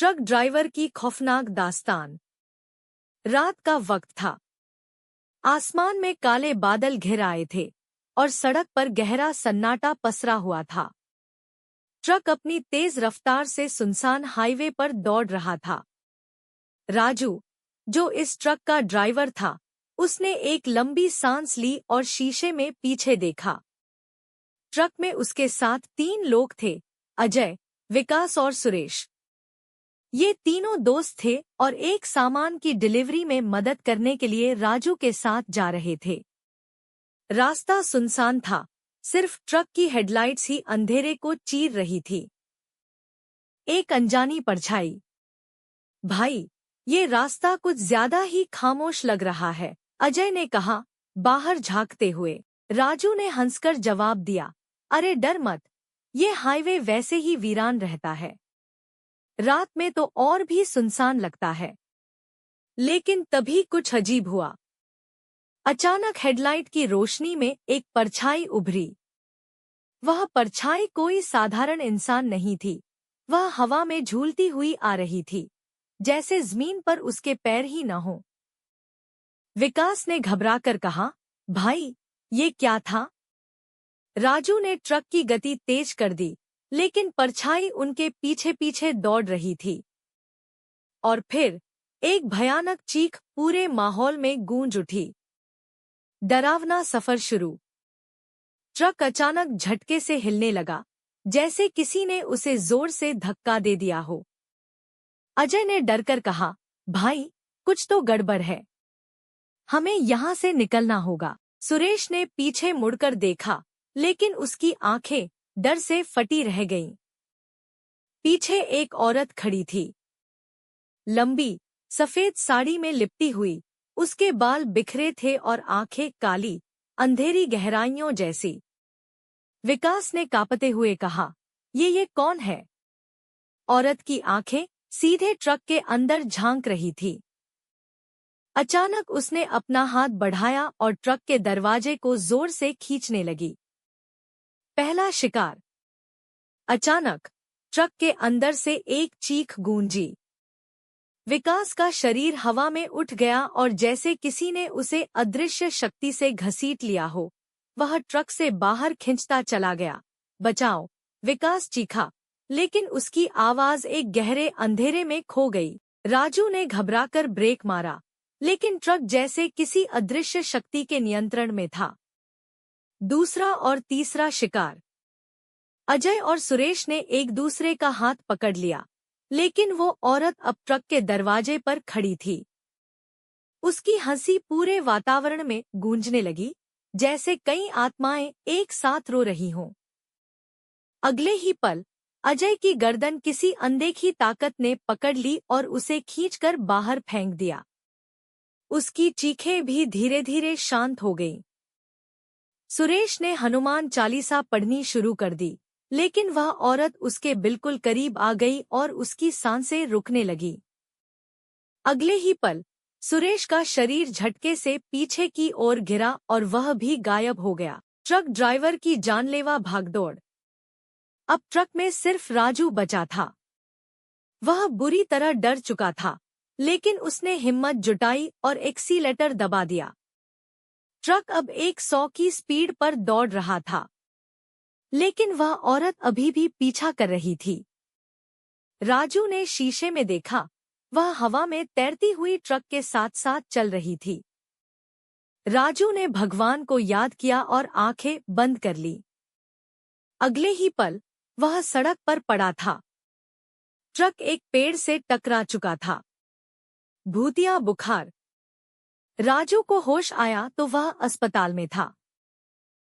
Truck driver की खौफनाक दास्तान। रात का वक्त था। आसमान में काले बादल घिर आए थे और सड़क पर गहरा सन्नाटा पसरा हुआ था। ट्रक अपनी तेज रफ्तार से सुनसान हाईवे पर दौड़ रहा था। राजू, जो इस ट्रक का ड्राइवर था, उसने एक लंबी सांस ली और शीशे में पीछे देखा। ट्रक में उसके साथ 3 लोग थे, अजय, विकास और सुरेश। ये तीनों दोस्त थे और एक सामान की डिलीवरी में मदद करने के लिए राजू के साथ जा रहे थे। रास्ता सुनसान था, सिर्फ ट्रक की हेडलाइट्स ही अंधेरे को चीर रही थी। एक अनजानी परछाई। भाई, ये रास्ता कुछ ज्यादा ही खामोश लग रहा है, अजय ने कहा, बाहर झांकते हुए। राजू ने हंसकर जवाब दिया, अरे डर मत, ये हाईवे वैसे ही वीरान रहता है। रात में तो और भी सुनसान लगता है। लेकिन तभी कुछ अजीब हुआ। अचानक हेडलाइट की रोशनी में एक परछाई उभरी। वह परछाई कोई साधारण इंसान नहीं थी। वह हवा में झूलती हुई आ रही थी, जैसे जमीन पर उसके पैर ही न हो। विकास ने घबराकर कहा, भाई, ये क्या था? राजू ने ट्रक की गति तेज कर दी, लेकिन परछाई उनके पीछे पीछे दौड़ रही थी। और फिर एक भयानक चीख पूरे माहौल में गूंज उठी। डरावना सफर शुरू। ट्रक अचानक झटके से हिलने लगा, जैसे किसी ने उसे जोर से धक्का दे दिया हो। अजय ने डरकर कहा, भाई, कुछ तो गड़बड़ है, हमें यहाँ से निकलना होगा। सुरेश ने पीछे मुड़कर देखा, लेकिन उसकी आंखें डर से फटी रह गईं। पीछे एक औरत खड़ी थी, लंबी सफेद साड़ी में लिपटी हुई। उसके बाल बिखरे थे और आंखें काली, अंधेरी गहराइयों जैसी। विकास ने कांपते हुए कहा, ये कौन है? औरत की आंखें सीधे ट्रक के अंदर झांक रही थी। अचानक उसने अपना हाथ बढ़ाया और ट्रक के दरवाजे को जोर से खींचने लगी। पहला शिकार। अचानक ट्रक के अंदर से एक चीख गूंजी। विकास का शरीर हवा में उठ गया और जैसे किसी ने उसे अदृश्य शक्ति से घसीट लिया हो, वह ट्रक से बाहर खिंचता चला गया। बचाओ! विकास चीखा, लेकिन उसकी आवाज एक गहरे अंधेरे में खो गई। राजू ने घबराकर ब्रेक मारा, लेकिन ट्रक जैसे किसी अदृश्य शक्ति के नियंत्रण में था। दूसरा और तीसरा शिकार। अजय और सुरेश ने एक दूसरे का हाथ पकड़ लिया, लेकिन वो औरत अब ट्रक के दरवाजे पर खड़ी थी। उसकी हंसी पूरे वातावरण में गूंजने लगी, जैसे कई आत्माएं एक साथ रो रही हों। अगले ही पल अजय की गर्दन किसी अनदेखी ताकत ने पकड़ ली और उसे खींचकर बाहर फेंक दिया। उसकी चीखें भी धीरे धीरे शांत हो गईं। सुरेश ने हनुमान चालीसा पढ़नी शुरू कर दी, लेकिन वह औरत उसके बिल्कुल करीब आ गई और उसकी सांसें रुकने लगी। अगले ही पल सुरेश का शरीर झटके से पीछे की ओर गिरा और वह भी गायब हो गया। ट्रक ड्राइवर की जानलेवा भागदौड़। अब ट्रक में सिर्फ राजू बचा था। वह बुरी तरह डर चुका था, लेकिन उसने हिम्मत जुटाई और एक्सीलेटर दबा दिया। ट्रक अब 100 की स्पीड पर दौड़ रहा था, लेकिन वह औरत अभी भी पीछा कर रही थी। राजू ने शीशे में देखा, वह हवा में तैरती हुई ट्रक के साथ साथ चल रही थी। राजू ने भगवान को याद किया और आंखें बंद कर ली। अगले ही पल वह सड़क पर पड़ा था। ट्रक एक पेड़ से टकरा चुका था। भूतिया बुखार। राजू को होश आया तो वह अस्पताल में था।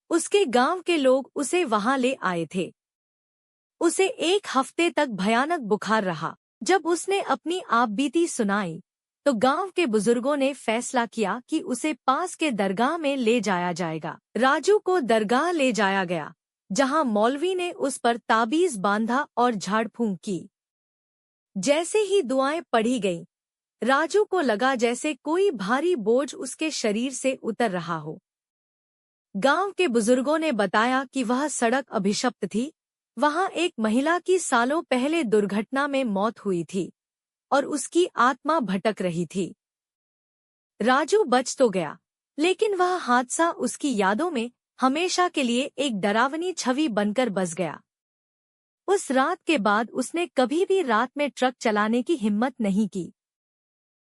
उसके गांव के लोग उसे वहां ले आए थे। उसे 1 हफ्ते तक भयानक बुखार रहा। जब उसने अपनी आपबीती सुनाई, तो गांव के बुजुर्गों ने फैसला किया कि उसे पास के दरगाह में ले जाया जाएगा। राजू को दरगाह ले जाया गया, जहां मौलवी ने उस पर ताबीज बांधा और झाड़ फूंक की। जैसे ही दुआएं पढ़ी गईं, राजू को लगा जैसे कोई भारी बोझ उसके शरीर से उतर रहा हो। गांव के बुजुर्गों ने बताया कि वह सड़क अभिशप्त थी। वहां एक महिला की सालों पहले दुर्घटना में मौत हुई थी। और उसकी आत्मा भटक रही थी। राजू बच तो गया, लेकिन वह हादसा उसकी यादों में हमेशा के लिए एक डरावनी छवि बनकर बस गया। उस रात के बाद उसने कभी भी रात में ट्रक चलाने की हिम्मत नहीं की।